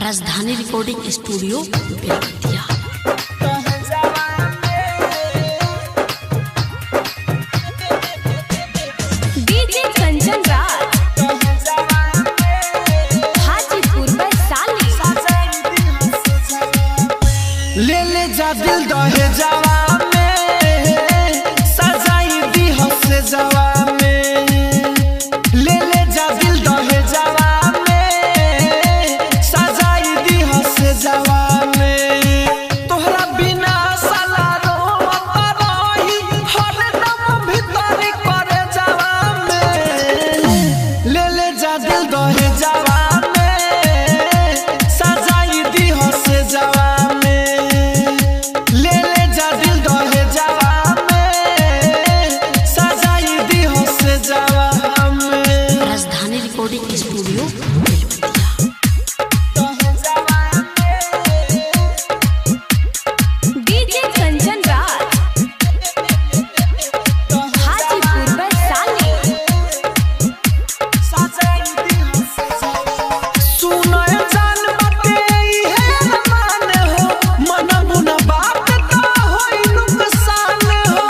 राजधानी recording studio Belwatiya. DJ Kanchan Raj Hajipur Vaishali. ले ले जा दिल दहे जावा में सजाई दी हसे जावा में। ले ले जा दिल दहे जावा में सजाई दी हसे जावा में। तोहरा बिना साला रोवत रही हरदम भीतर करे जावा में। ले ले जा दिल दहे जावा में सजाई दी हसे जावा। Rajdhani recording studio Belwatiya. DJ Kanchan Raj Hajipur Vaishali. सुनो जान बाटे इहे मान हो मन बुना बात तो होई नुकसान हो।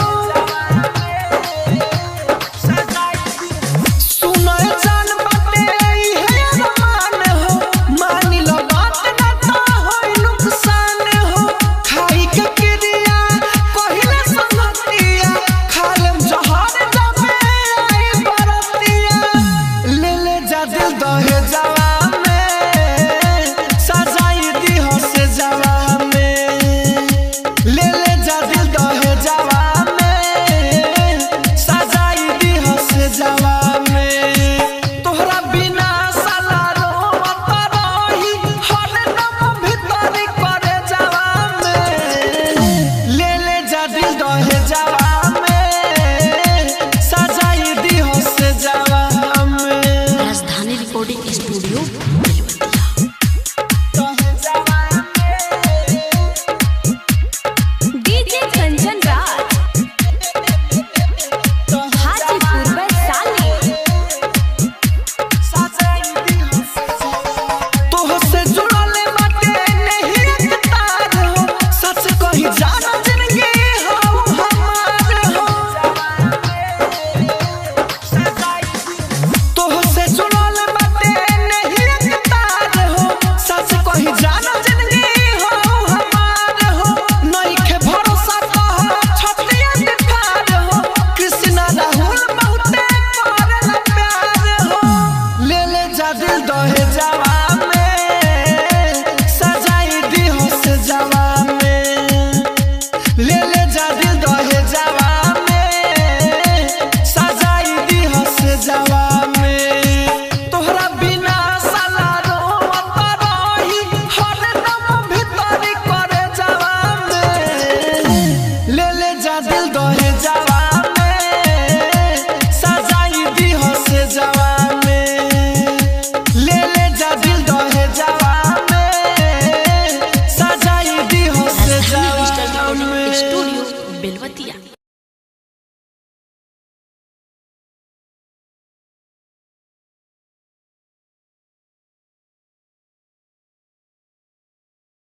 सुनो जान बाटे इहे मान हो मानी लो बात ना तो होई नुकसान हो। खाई के क्रिया पहिले संगतिया खालम जहर जाबे आई बरतिया। ले ले जा दिल दहे जावा में सजाई दी हसे जावा में। ले ले जा दिल दहे जावा में सजाई दी हसे जावा में। तोहरा बिना साला रोवत रही हरदम भीतर करे जावा में। ले ले जा दिल दहे जावा में सजाई दी हसे जावा में। Rajdhani recording studio Belwatiya. DJ Kanchan Raj Hajipur Vaishali. तोहसे जुड़ल बाटे नहीं एक तार हो सच कही जाना जिंदगी हो हमार हो। तोहसे जुड़ल बाटे नहीं एक तार हो सच कही जाना जिंदगी हो हमार हो। नइखे भरोसा कह छतिया दिखार हो कृष्णा राहुल बहुते करेला प्यार हो। ले ले जा दिल दहे जावा में सजाई दी हसे जावा में। ले ले जा दिल दहे जावा में सजाई दी हसे जावा में। तोहरा बिना साला रोवत रही हरदम भीतर करे जावा में। ले ले जा दिल दहे जावा में सजाई दी हसे जावा में। ले ले जा दिल दहे जावा में सजाई दी हसे राजधानी जावा डिजिटल रिकॉर्डिंग में। स्टूडियो बेलवतिया।